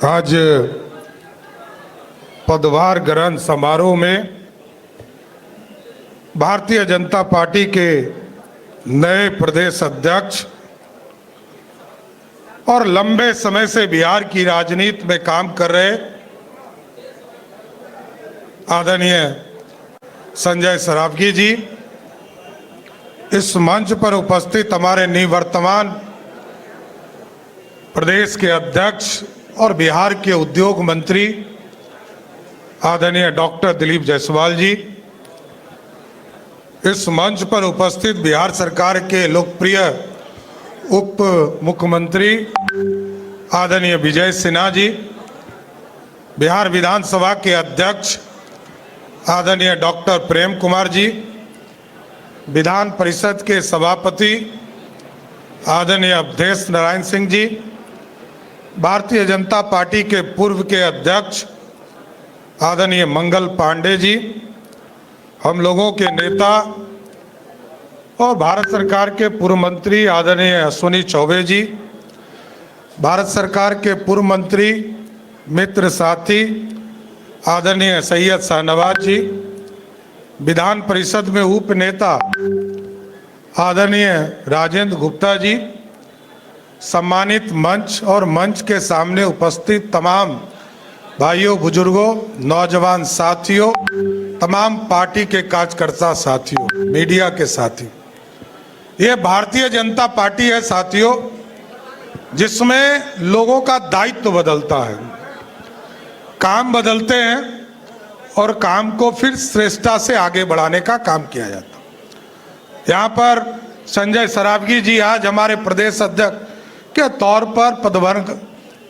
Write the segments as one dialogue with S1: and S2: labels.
S1: आज पदभार ग्रहण समारोह में भारतीय जनता पार्टी के नए प्रदेश अध्यक्ष और लंबे समय से बिहार की राजनीति में काम कर रहे आदरणीय संजय सरावगी जी, इस मंच पर उपस्थित हमारे निवर्तमान प्रदेश के अध्यक्ष और बिहार के उद्योग मंत्री आदरणीय डॉक्टर दिलीप जायसवाल जी, इस मंच पर उपस्थित बिहार सरकार के लोकप्रिय उप मुख्यमंत्री आदरणीय विजय सिन्हा जी, बिहार विधानसभा के अध्यक्ष आदरणीय डॉक्टर प्रेम कुमार जी, विधान परिषद के सभापति आदरणीय अवधेश नारायण सिंह जी, भारतीय जनता पार्टी के पूर्व के अध्यक्ष आदरणीय मंगल पांडे जी, हम लोगों के नेता और भारत सरकार के पूर्व मंत्री आदरणीय अश्विनी चौबे जी, भारत सरकार के पूर्व मंत्री मित्र साथी आदरणीय सैयद शाहनवाज जी, विधान परिषद में उप नेता आदरणीय राजेंद्र गुप्ता जी, सम्मानित मंच और मंच के सामने उपस्थित तमाम भाइयों बुजुर्गों, नौजवान साथियों, तमाम पार्टी के कार्यकर्ता साथियों, मीडिया के साथी, ये भारतीय जनता पार्टी है साथियों, जिसमें लोगों का दायित्व बदलता है, काम बदलते हैं और काम को फिर श्रेष्ठता से आगे बढ़ाने का काम किया जाता है। यहाँ पर संजय सरावगी जी आज हमारे प्रदेश अध्यक्ष के तौर पर पदभार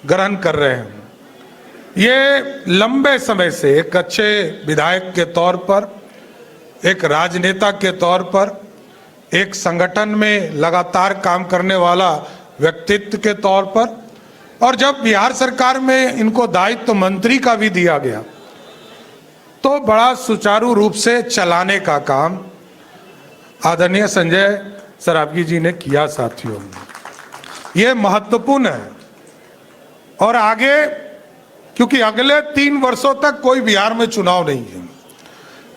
S1: ग्रहण कर रहे हैं। ये लंबे समय से एक अच्छे विधायक के तौर पर, एक राजनेता के तौर पर, एक संगठन में लगातार काम करने वाला व्यक्तित्व के तौर पर, और जब बिहार सरकार में इनको दायित्व मंत्री का भी दिया गया तो बड़ा सुचारू रूप से चलाने का काम आदरणीय संजय सरावगी जी ने किया साथियों। ये महत्वपूर्ण है और आगे, क्योंकि अगले 3 वर्षों तक कोई बिहार में चुनाव नहीं है,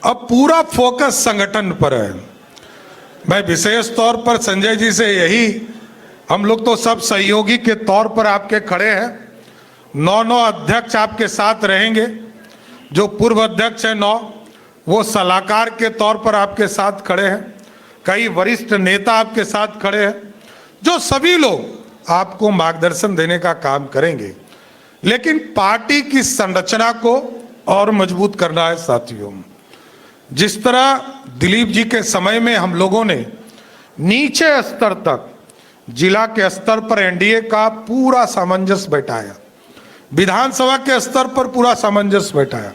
S1: अब पूरा फोकस संगठन पर है। मैं विशेष तौर पर संजय जी से यही, हम लोग तो सब सहयोगी के तौर पर आपके खड़े हैं, 9 अध्यक्ष आपके साथ रहेंगे, जो पूर्व अध्यक्ष है 9 वो सलाहकार के तौर पर आपके साथ खड़े हैं, कई वरिष्ठ नेता आपके साथ खड़े हैं, जो सभी लोग आपको मार्गदर्शन देने का काम करेंगे। लेकिन पार्टी की संरचना को और मजबूत करना है साथियों। जिस तरह दिलीप जी के समय में हम लोगों ने नीचे स्तर तक, जिला के स्तर पर एनडीए का पूरा सामंजस्य बैठाया, विधानसभा के स्तर पर पूरा सामंजस्य बैठाया,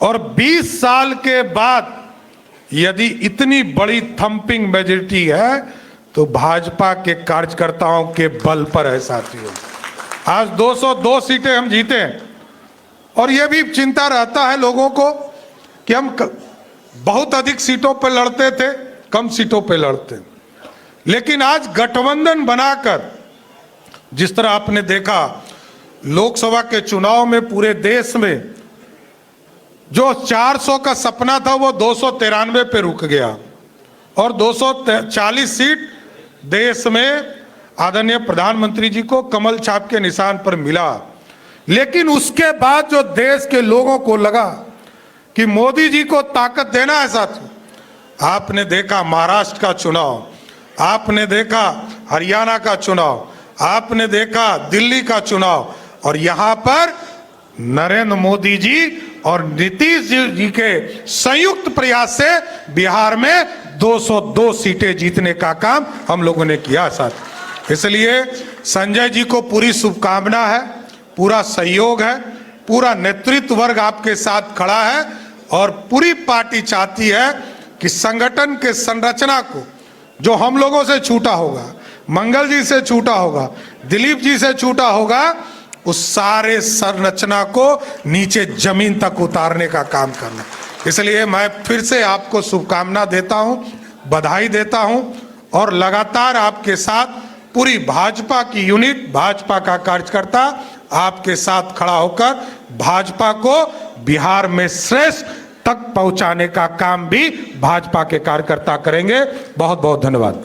S1: और 20 साल के बाद यदि इतनी बड़ी थंपिंग मेजॉरिटी है तो भाजपा के कार्यकर्ताओं के बल पर है साथियों। आज 202 सीटें हम जीते हैं, और यह भी चिंता रहता है लोगों को कि हम बहुत अधिक सीटों पर लड़ते थे, कम सीटों पर लड़ते, लेकिन आज गठबंधन बनाकर, जिस तरह आपने देखा लोकसभा के चुनाव में पूरे देश में जो 400 का सपना था वो 293 पे रुक गया, और 240 सीट देश में आदरणीय प्रधानमंत्री जी को कमल छाप के निशान पर मिला। लेकिन उसके बाद जो देश के लोगों को लगा कि मोदी जी को ताकत देना है साथियों, आपने देखा महाराष्ट्र का चुनाव, आपने देखा हरियाणा का चुनाव, आपने देखा दिल्ली का चुनाव, और यहां पर नरेंद्र मोदी जी और नीतीश जी के संयुक्त प्रयास से बिहार में 202 सीटें जीतने का काम हम लोगों ने किया साथ। इसलिए संजय जी को पूरी शुभकामना है, पूरा सहयोग है, पूरा नेतृत्व वर्ग आपके साथ खड़ा है, और पूरी पार्टी चाहती है कि संगठन के संरचना को, जो हम लोगों से छूटा होगा, मंगल जी से छूटा होगा, दिलीप जी से छूटा होगा, उस सारे संरचना को नीचे जमीन तक उतारने का काम करना। इसलिए मैं फिर से आपको शुभकामना देता हूं, बधाई देता हूं, और लगातार आपके साथ पूरी भाजपा की यूनिट, भाजपा का कार्यकर्ता आपके साथ खड़ा होकर भाजपा को बिहार में श्रेष्ठ तक पहुंचाने का काम भी भाजपा के कार्यकर्ता करेंगे। बहुत बहुत धन्यवाद।